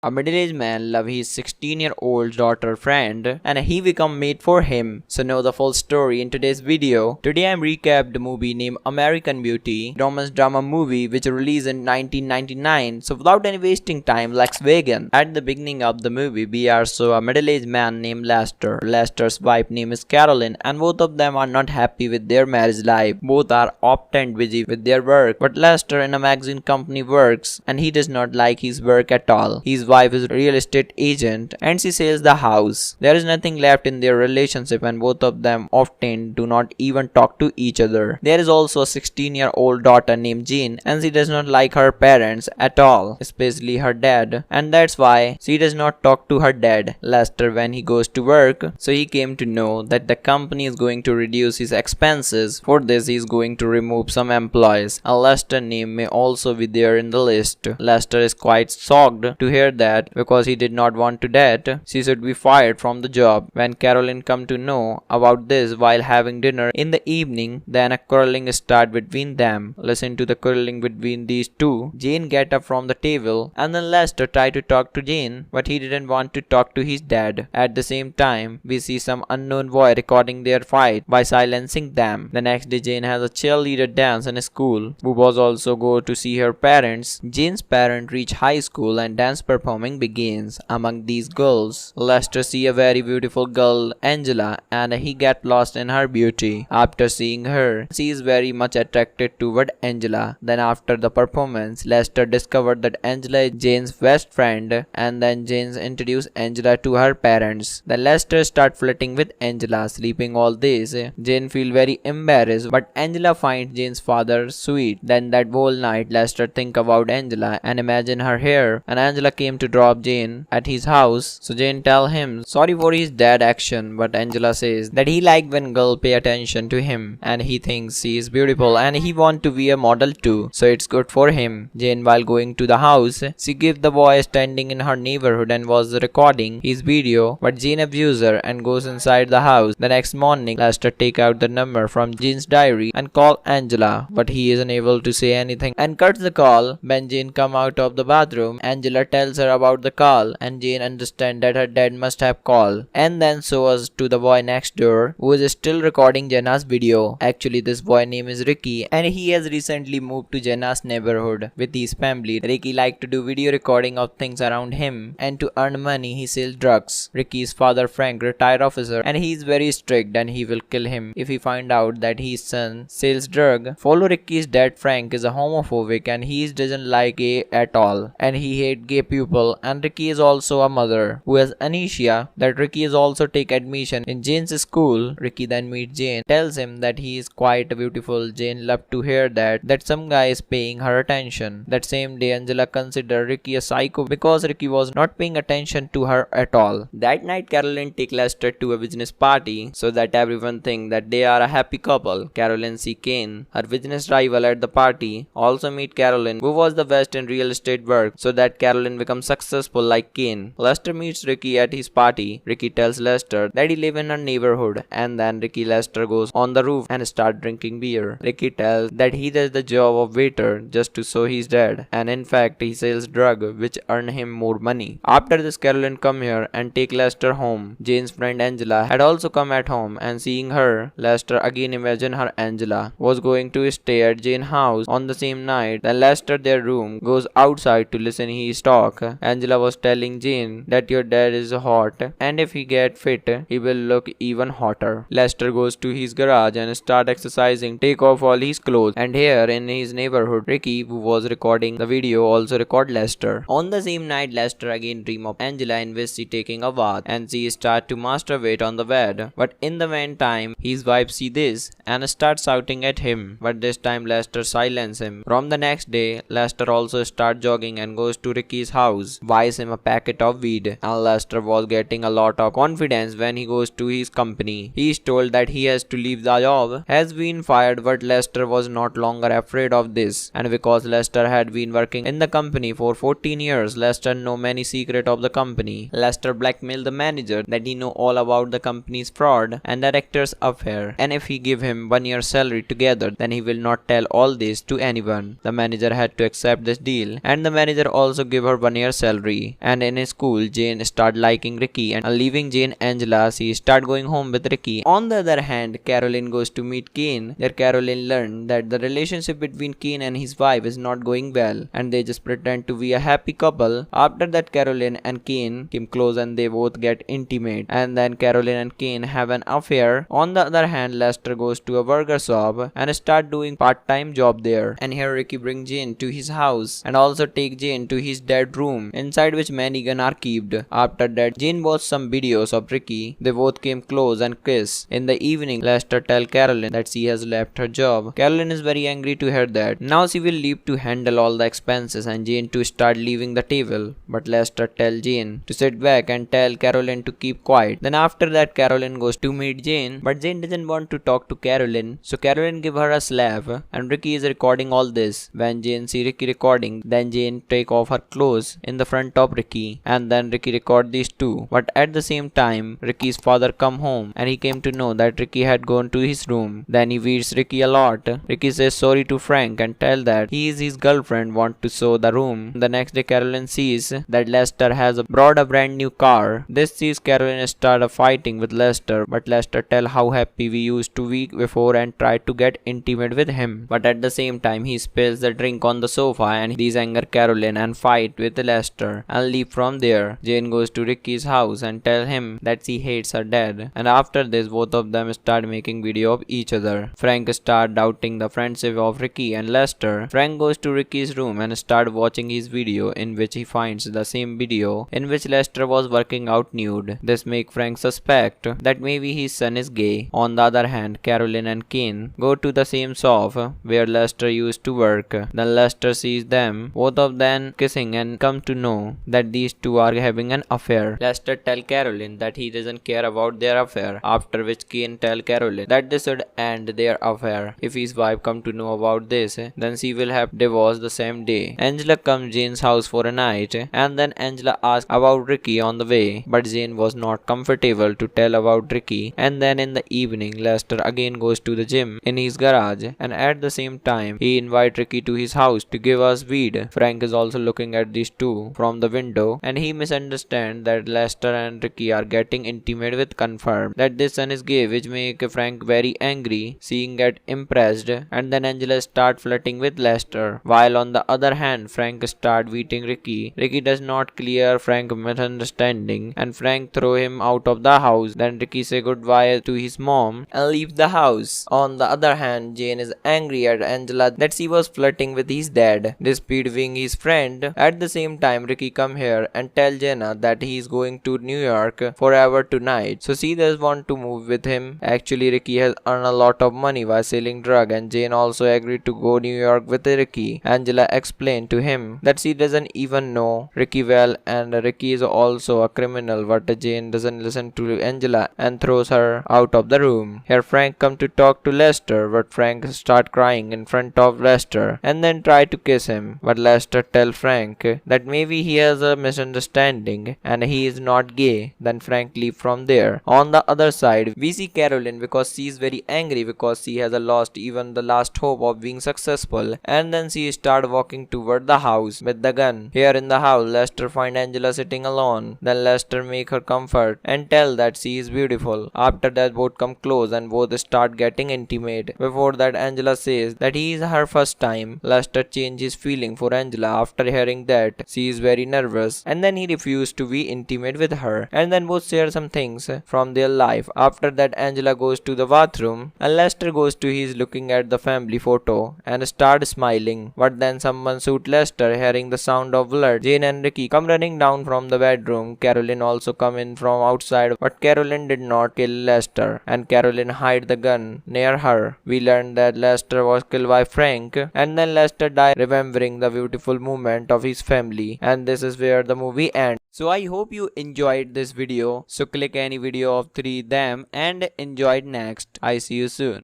A middle-aged man loves his 16-year-old daughter friend and he become mate for him. So know the full story in today's video. Today I'm recapped the movie named American Beauty, romance drama movie which released in 1999. So without any wasting time, let's begin. At the beginning of the movie, we are saw a middle-aged man named Lester. Lester's wife name is Carolyn and both of them are not happy with their marriage life. Both are often busy with their work, but Lester in a magazine company works and he does not like his work at all. His wife is a real estate agent and she sells the house. There is nothing left in their relationship and both of them often do not even talk to each other. There is also a 16-year-old daughter named Jane and she does not like her parents at all, especially her dad, and that's why she does not talk to her dad. Lester when he goes to work, so he came to know that the company is going to reduce his expenses. For this he is going to remove some employees. A Lester name may also be there in the list. Lester is quite shocked to hear that because he did not want to that she should be fired from the job. When Carolyn come to know about this while having dinner in the evening, then a quarreling start between them. Listen to the quarreling between these two. Jane get up from the table and then Lester try to talk to Jane, but he didn't want to talk to his dad. At the same time, we see some unknown boy recording their fight by silencing them. The next day, Jane has a cheerleader dance in school, who was also go to see her parents. Jane's parents reach high school and dance performing begins. Among these girls, Lester see a very beautiful girl, Angela, and he get lost in her beauty. After seeing her, she is very much attracted toward Angela. Then after the performance, Lester discovered that Angela is Jane's best friend and then Jane introduced Angela to her parents. Then Lester start flirting with Angela, sleeping all this. Jane feel very embarrassed, but Angela finds Jane's father sweet. Then that whole night, Lester think about Angela and imagine her here, and Angela came to drop Jane at his house. So Jane tell him sorry for his dad action, but Angela says that he like when girl pay attention to him and he thinks she is beautiful and he want to be a model too, so it's good for him. Jane while going to the house, she give the boy standing in her neighborhood and was recording his video, but Jane abuse her and goes inside the house. The next morning, Lester take out the number from Jane's diary and call Angela, but he is unable to say anything and cuts the call. When Jane come out of the bathroom, Angela tells her about the call and Jane understands that her dad must have called, and then shows to the boy next door who is still recording Jenna's video. Actually, this boy name is Ricky and he has recently moved to Jenna's neighborhood with his family. Ricky like to do video recording of things around him and to earn money he sells drugs. Ricky's father Frank, retired officer, and he is very strict and he will kill him if he find out that his son sells drug. Follow Ricky's dad Frank is a homophobic and he doesn't like gay at all and he hate gay people, and Ricky is also a mother who has anesthesia that Ricky is also take admission in Jane's school. Ricky then meets Jane, tells him that he is quite beautiful. Jane loved to hear that some guy is paying her attention. That same day, Angela considered Ricky a psycho because Ricky was not paying attention to her at all. That night, Carolyn take Lester to a business party so that everyone think that they are a happy couple. Carolyn see Kane, her business rival at the party, also meet Carolyn, who was the best in real estate work, so that Carolyn becomes successful like Kane. Lester meets Ricky at his party. Ricky tells Lester that he live in her neighborhood, and then Lester goes on the roof and start drinking beer. Ricky tells that he does the job of waiter just to show his dad, and in fact he sells drug which earn him more money. After this, Carolyn come here and take Lester home. Jane's friend Angela had also come at home, and seeing her, Lester again imagine her Angela was going to stay at Jane's house on the same night. Then Lester their room goes outside to listen his talk. Angela was telling Jane that your dad is hot and if he get fit he will look even hotter. Lester goes to his garage and start exercising, take off all his clothes, and here in his neighborhood, Ricky, who was recording the video, also record Lester. On the same night, Lester again dream of Angela in which she taking a bath and she start to masturbate on the bed. But in the meantime, his wife see this and starts shouting at him, but this time Lester silence him. From the next day, Lester also start jogging and goes to Ricky's house, buys him a packet of weed, and Lester was getting a lot of confidence when he goes to his company. He is told that he has to leave the job, has been fired, but Lester was not longer afraid of this, and because Lester had been working in the company for 14 years, Lester know many secrets of the company. Lester blackmailed the manager that he know all about the company's fraud and director's affair, and if he give him 1 year salary together, then he will not tell all this to anyone. The manager had to accept this deal, and the manager also give her 1 year salary. And in his school, Jane start liking Ricky and leaving Jane Angela, she start going home with Ricky. On the other hand, Caroline goes to meet Kane. There Caroline learned that the relationship between Kane and his wife is not going well and they just pretend to be a happy couple. After that, Caroline and Kane came close and they both get intimate, and then Caroline and Kane have an affair. On the other hand, Lester goes to a burger shop and start doing part-time job there, and here Ricky brings Jane to his house and also take Jane to his dead room, inside which many guns are kept. After that, Jane watched some videos of Ricky. They both came close and kiss. In the evening, Lester tells Caroline that she has left her job. Caroline is very angry to hear that. Now she will leave to handle all the expenses and Jane to start leaving the table. But Lester tells Jane to sit back and tell Caroline to keep quiet. Then after that, Caroline goes to meet Jane, but Jane doesn't want to talk to Caroline, so Caroline give her a slap, and Ricky is recording all this. When Jane see Ricky recording, then Jane take off her clothes in the front of Ricky, and then Ricky record these two. But at the same time, Ricky's father come home and he came to know that Ricky had gone to his room. Then he beats Ricky a lot. Ricky says sorry to Frank and tell that he is his girlfriend want to show the room. The next day, Caroline sees that Lester has brought a brand new car. This sees Caroline start a fighting with Lester, but Lester tell how happy we used to week before and try to get intimate with him. But at the same time, he spills the drink on the sofa and these anger Caroline and fight with Lester and leave from there. Jane goes to Ricky's house and tell him that she hates her dad, and after this both of them start making video of each other. Frank start doubting the friendship of Ricky and Lester. Frank goes to Ricky's room and start watching his video, in which he finds the same video in which Lester was working out nude. This make Frank suspect that maybe his son is gay. On the other hand, Caroline and Kane go to the same shop where Lester used to work. Then Lester sees them, both of them kissing, and come to know that these two are having an affair. Lester tell Caroline that he doesn't care about their affair, after which Kane tell Caroline that they should end their affair. If his wife come to know about this, then she will have divorce the same day. Angela comes Jane's house for a night, and then Angela asks about Ricky on the way, but Jane was not comfortable to tell about Ricky. And then in the evening, Lester again goes to the gym in his garage, and at the same time he invites Ricky to his house to give us weed. Frank is also looking at these two from the window, and he misunderstands that Lester and Ricky are getting intimate with confirmed that this son is gay, which make Frank very angry, seeing get impressed, and then Angela start flirting with Lester, while on the other hand Frank start beating Ricky. Ricky does not clear Frank misunderstanding and Frank throw him out of the house. Then Ricky say goodbye to his mom and leave the house. On the other hand, Jane is angry at Angela that she was flirting with his dad, disputing his friend. At the same time, Ricky come here and tell Jenna that he is going to New York forever tonight, so she does want to move with him. Actually, Ricky has earned a lot of money by selling drug, and Jane also agreed to go New York with Ricky. Angela explained to him that she doesn't even know Ricky well and Ricky is also a criminal, but Jane doesn't listen to Angela and throws her out of the room. Here Frank come to talk to Lester, but Frank start crying in front of Lester and then try to kiss him, but Lester tell Frank that maybe he has a misunderstanding and he is not gay. Then Frank leave from there. On the other side, we see Caroline because she is very angry because she has lost even the last hope of being successful, and then she start walking toward the house with the gun. Here in the house, Lester find Angela sitting alone. Then Lester make her comfort and tell that she is beautiful. After that, both come close and both start getting intimate. Before that, Angela says that he is her first time. Lester changes his feeling for Angela after hearing that she is very nervous, and then he refused to be intimate with her, and then both share some things from their life. After that, Angela goes to the bathroom and Lester goes to his looking at the family photo and start smiling, but then someone shoot Lester. Hearing the sound of blood, Jane and Ricky come running down from the bedroom. Caroline also come in from outside, but Caroline did not kill Lester, and Caroline hide the gun near her. We learned that Lester was killed by Frank, and then Lester died remembering the beautiful moment of his family, and this is where the movie ends. So I hope you enjoyed this video. So click any video of 3 them and enjoy it next. I see you soon.